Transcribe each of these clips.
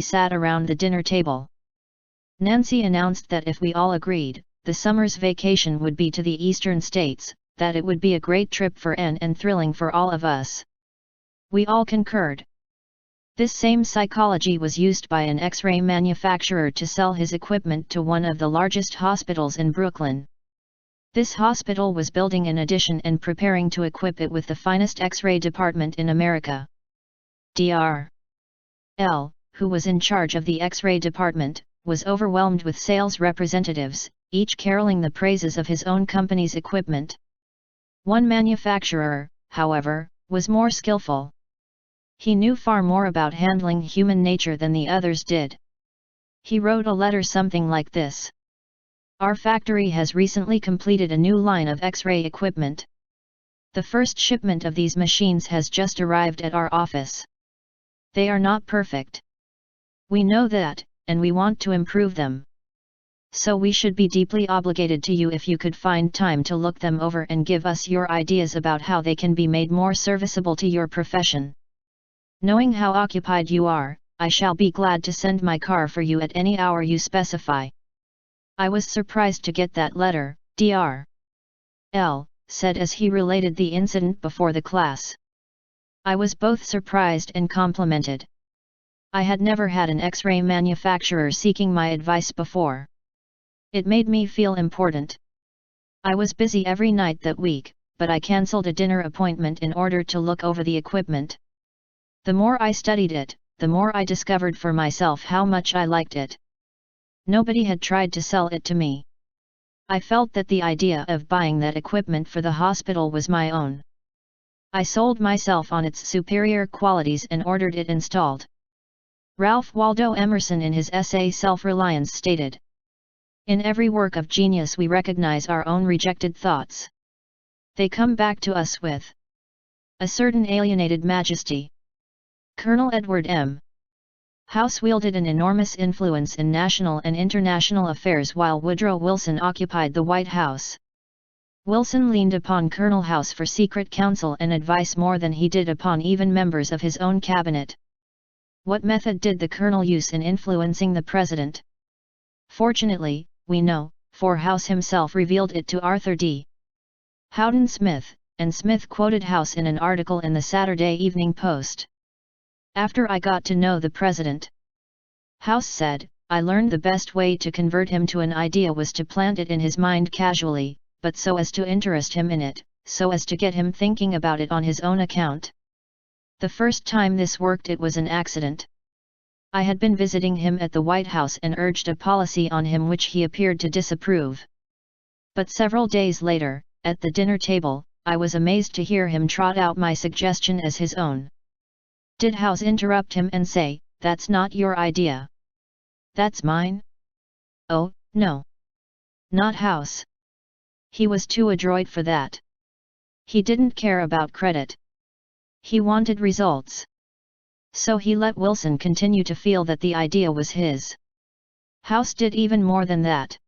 sat around the dinner table. Nancy announced that if we all agreed, the summer's vacation would be to the eastern states, that it would be a great trip for Anne and thrilling for all of us. We all concurred. This same psychology was used by an X-ray manufacturer to sell his equipment to one of the largest hospitals in Brooklyn. This hospital was building an addition and preparing to equip it with the finest X-ray department in America. Dr. L, who was in charge of the X-ray department, was overwhelmed with sales representatives, each caroling the praises of his own company's equipment. One manufacturer, however, was more skillful. He knew far more about handling human nature than the others did. He wrote a letter something like this: "Our factory has recently completed a new line of X-ray equipment. The first shipment of these machines has just arrived at our office. They are not perfect. We know that, and we want to improve them. So we should be deeply obligated to you if you could find time to look them over and give us your ideas about how they can be made more serviceable to your profession. Knowing how occupied you are, I shall be glad to send my car for you at any hour you specify." I was surprised to get that letter, Dr. L said as he related the incident before the class. I was both surprised and complimented. I had never had an X-ray manufacturer seeking my advice before. It made me feel important. I was busy every night that week, but I cancelled a dinner appointment in order to look over the equipment. The more I studied it, the more I discovered for myself how much I liked it. Nobody had tried to sell it to me. I felt that the idea of buying that equipment for the hospital was my own. I sold myself on its superior qualities and ordered it installed. Ralph Waldo Emerson in his essay Self-Reliance stated, "In every work of genius we recognize our own rejected thoughts. They come back to us with a certain alienated majesty." Colonel Edward M. House wielded an enormous influence in national and international affairs while Woodrow Wilson occupied the White House. Wilson leaned upon Colonel House for secret counsel and advice more than he did upon even members of his own cabinet. What method did the Colonel use in influencing the President? Fortunately, we know, for House himself revealed it to Arthur D. Houghton Smith, and Smith quoted House in an article in the Saturday Evening Post. "After I got to know the President," House said, "I learned the best way to convert him to an idea was to plant it in his mind casually, but so as to interest him in it, so as to get him thinking about it on his own account. The first time this worked it was an accident. I had been visiting him at the White House and urged a policy on him which he appeared to disapprove. But several days later, at the dinner table, I was amazed to hear him trot out my suggestion as his own. Did House interrupt him and say, 'That's not your idea. That's mine?' Oh, no. Not House. He was too adroit for that. He didn't care about credit. He wanted results. So he let Wilson continue to feel that the idea was his. House did even more than that.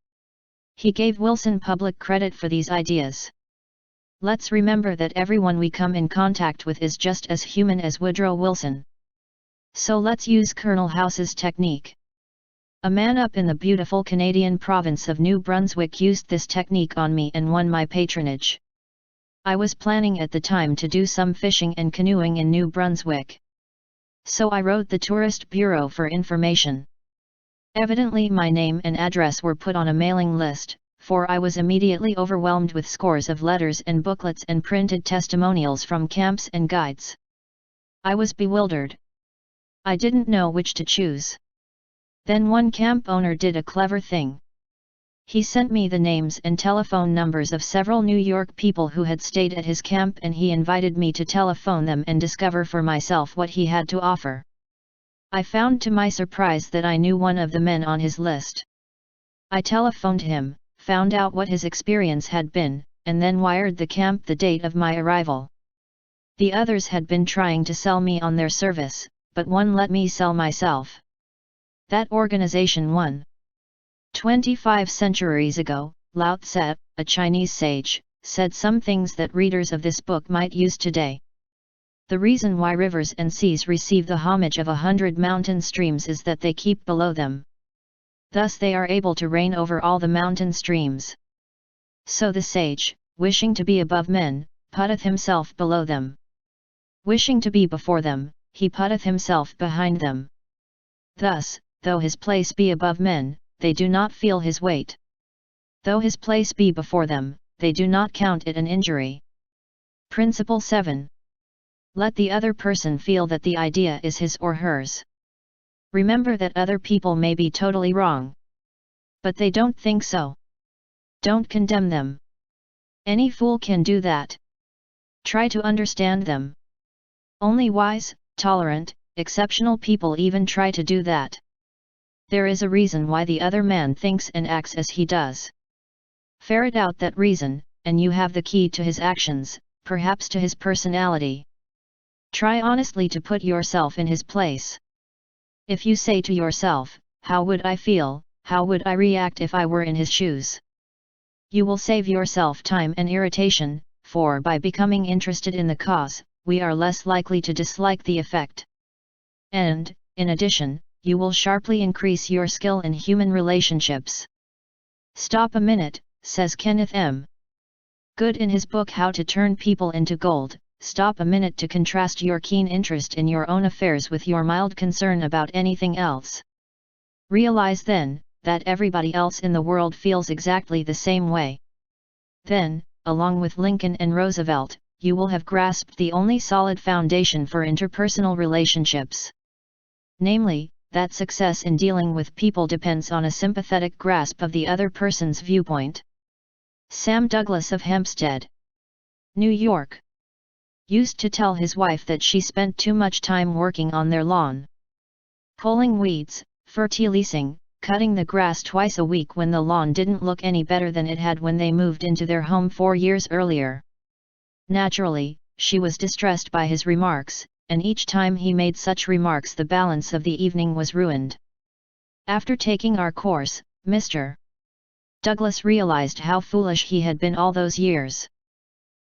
He gave Wilson public credit for these ideas. Let's remember that everyone we come in contact with is just as human as Woodrow Wilson. So let's use Colonel House's technique. A man up in the beautiful Canadian province of New Brunswick used this technique on me and won my patronage. I was planning at the time to do some fishing and canoeing in New Brunswick. So I wrote the Tourist Bureau for information. Evidently my name and address were put on a mailing list, for I was immediately overwhelmed with scores of letters and booklets and printed testimonials from camps and guides. I was bewildered. I didn't know which to choose. Then one camp owner did a clever thing. He sent me the names and telephone numbers of several New York people who had stayed at his camp, and he invited me to telephone them and discover for myself what he had to offer. I found to my surprise that I knew one of the men on his list. I telephoned him, found out what his experience had been, and then wired the camp the date of my arrival. The others had been trying to sell me on their service, but one let me sell myself. That organization won. 25 centuries ago, Lao Tse, a Chinese sage, said some things that readers of this book might use today. The reason why rivers and seas receive the homage of 100 mountain streams is that they keep below them. Thus they are able to reign over all the mountain streams. So the sage, wishing to be above men, putteth himself below them. Wishing to be before them, he putteth himself behind them. Thus, though his place be above men, they do not feel his weight. Though his place be before them, they do not count it an injury. Principle 7. Let the other person feel that the idea is his or hers. Remember that other people may be totally wrong. But they don't think so. Don't condemn them. Any fool can do that. Try to understand them. Only wise, tolerant, exceptional people even try to do that. There is a reason why the other man thinks and acts as he does. Ferret out that reason, and you have the key to his actions, perhaps to his personality. Try honestly to put yourself in his place. If you say to yourself, "How would I feel, how would I react if I were in his shoes?" you will save yourself time and irritation, for by becoming interested in the cause, we are less likely to dislike the effect. And, in addition, you will sharply increase your skill in human relationships. Stop a minute, says Kenneth M. Goode in his book How to Turn People into Gold. Stop a minute to contrast your keen interest in your own affairs with your mild concern about anything else. Realize then, that everybody else in the world feels exactly the same way. Then, along with Lincoln and Roosevelt, you will have grasped the only solid foundation for interpersonal relationships. Namely, that success in dealing with people depends on a sympathetic grasp of the other person's viewpoint. Sam Douglas of Hempstead, New York, used to tell his wife that she spent too much time working on their lawn, pulling weeds, fertilizing, cutting the grass twice a week when the lawn didn't look any better than it had when they moved into their home 4 years earlier. Naturally, she was distressed by his remarks, and each time he made such remarks the balance of the evening was ruined. After taking our course, Mr. Douglas realized how foolish he had been all those years.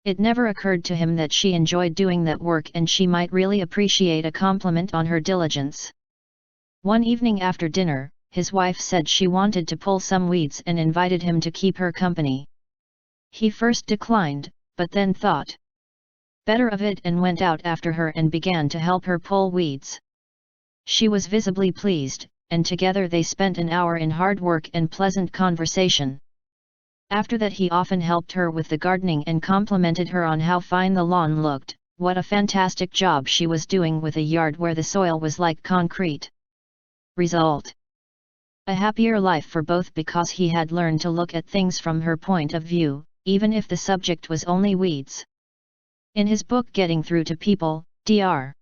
It never occurred to him that she enjoyed doing that work and she might really appreciate a compliment on her diligence. One evening after dinner, his wife said she wanted to pull some weeds and invited him to keep her company. He first declined, but then thought better of it and went out after her and began to help her pull weeds. She was visibly pleased, and together they spent an hour in hard work and pleasant conversation. After that he often helped her with the gardening and complimented her on how fine the lawn looked, what a fantastic job she was doing with a yard where the soil was like concrete. Result: a happier life for both because he had learned to look at things from her point of view, even if the subject was only weeds. In his book Getting Through to People, Dr.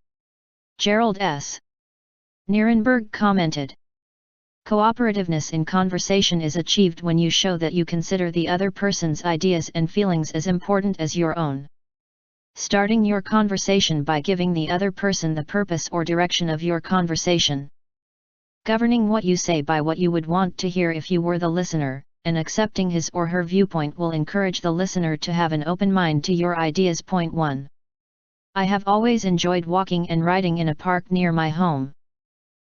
Gerald S. Nierenberg commented, "Cooperativeness in conversation is achieved when you show that you consider the other person's ideas and feelings as important as your own. Starting your conversation by giving the other person the purpose or direction of your conversation. Governing what you say by what you would want to hear if you were the listener, and accepting his or her viewpoint will encourage the listener to have an open mind to your ideas." Point 1. I have always enjoyed walking and riding in a park near my home.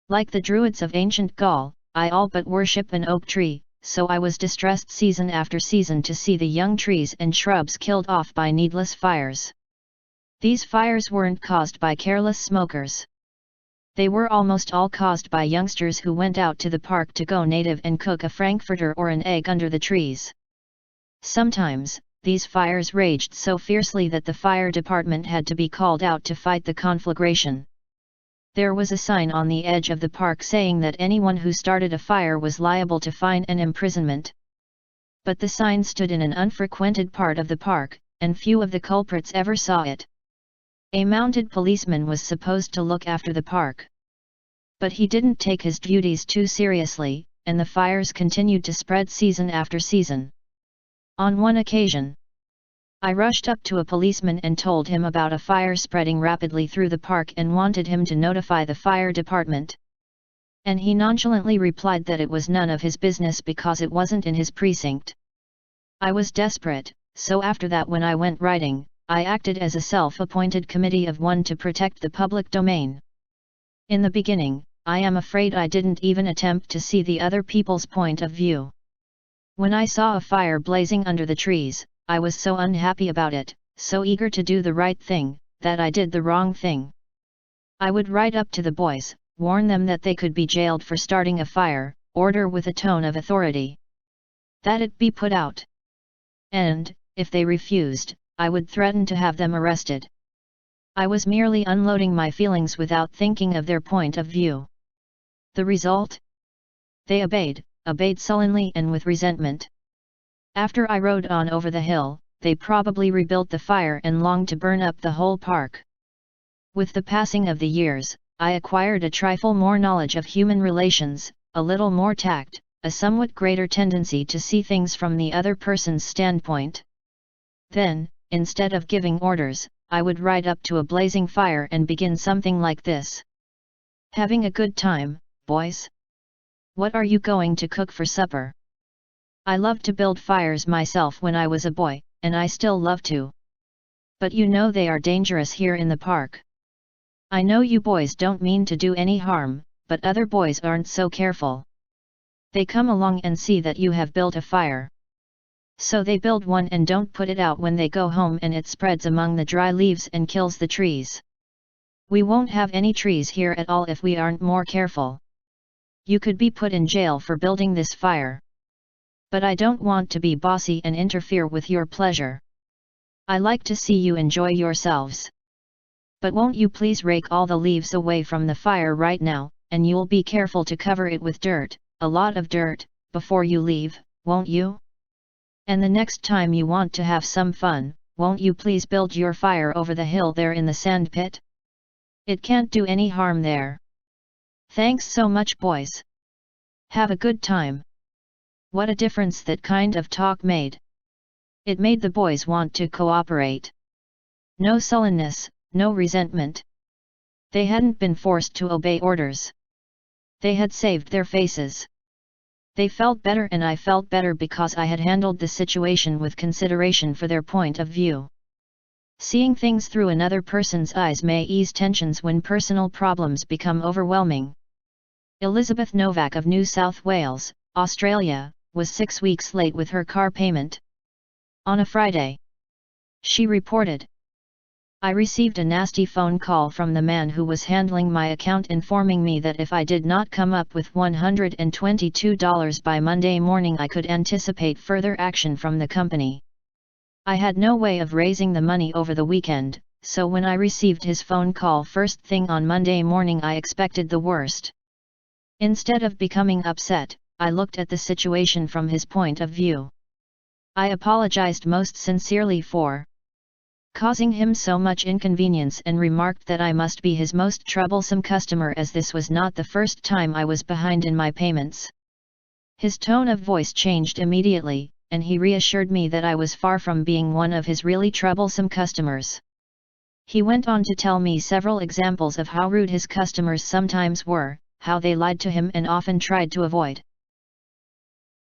Like the Druids of ancient Gaul, I all but worship an oak tree, so I was distressed season after season to see the young trees and shrubs killed off by needless fires. These fires weren't caused by careless smokers. They were almost all caused by youngsters who went out to the park to go native and cook a frankfurter or an egg under the trees. Sometimes, these fires raged so fiercely that the fire department had to be called out to fight the conflagration. There was a sign on the edge of the park saying that anyone who started a fire was liable to fine and imprisonment. But the sign stood in an unfrequented part of the park, and few of the culprits ever saw it. A mounted policeman was supposed to look after the park. But he didn't take his duties too seriously, and the fires continued to spread season after season. On one occasion, I rushed up to a policeman and told him about a fire spreading rapidly through the park and wanted him to notify the fire department. And he nonchalantly replied that it was none of his business because it wasn't in his precinct. I was desperate, so after that when I went riding, I acted as a self-appointed committee of one to protect the public domain. In the beginning, I am afraid I didn't even attempt to see the other people's point of view. When I saw a fire blazing under the trees, I was so unhappy about it, so eager to do the right thing, that I did the wrong thing. I would write up to the boys, warn them that they could be jailed for starting a fire, order with a tone of authority that it be put out. And, if they refused, I would threaten to have them arrested. I was merely unloading my feelings without thinking of their point of view. The result? They obeyed sullenly and with resentment. After I rode on over the hill, they probably rebuilt the fire and longed to burn up the whole park. With the passing of the years, I acquired a trifle more knowledge of human relations, a little more tact, a somewhat greater tendency to see things from the other person's standpoint. Then, instead of giving orders, I would ride up to a blazing fire and begin something like this. "Having a good time, boys? What are you going to cook for supper?" I loved to build fires myself when I was a boy, and I still love to. But you know they are dangerous here in the park. I know you boys don't mean to do any harm, but other boys aren't so careful. They come along and see that you have built a fire. So they build one and don't put it out when they go home, and it spreads among the dry leaves and kills the trees. We won't have any trees here at all if we aren't more careful. You could be put in jail for building this fire. But I don't want to be bossy and interfere with your pleasure. I like to see you enjoy yourselves. But won't you please rake all the leaves away from the fire right now, and you'll be careful to cover it with dirt, a lot of dirt, before you leave, won't you? And the next time you want to have some fun, won't you please build your fire over the hill there in the sand pit? It can't do any harm there. Thanks so much, boys. Have a good time." What a difference that kind of talk made. It made the boys want to cooperate. No sullenness, no resentment. They hadn't been forced to obey orders. They had saved their faces. They felt better, and I felt better because I had handled the situation with consideration for their point of view. Seeing things through another person's eyes may ease tensions when personal problems become overwhelming. Elizabeth Novak of New South Wales, Australia, was 6 weeks late with her car payment. On a Friday, she reported, "I received a nasty phone call from the man who was handling my account informing me that if I did not come up with $122 by Monday morning I could anticipate further action from the company. I had no way of raising the money over the weekend, so when I received his phone call first thing on Monday morning I expected the worst. Instead of becoming upset, I looked at the situation from his point of view. I apologized most sincerely for causing him so much inconvenience and remarked that I must be his most troublesome customer, as this was not the first time I was behind in my payments." His tone of voice changed immediately, and he reassured me that I was far from being one of his really troublesome customers. He went on to tell me several examples of how rude his customers sometimes were, how they lied to him and often tried to avoid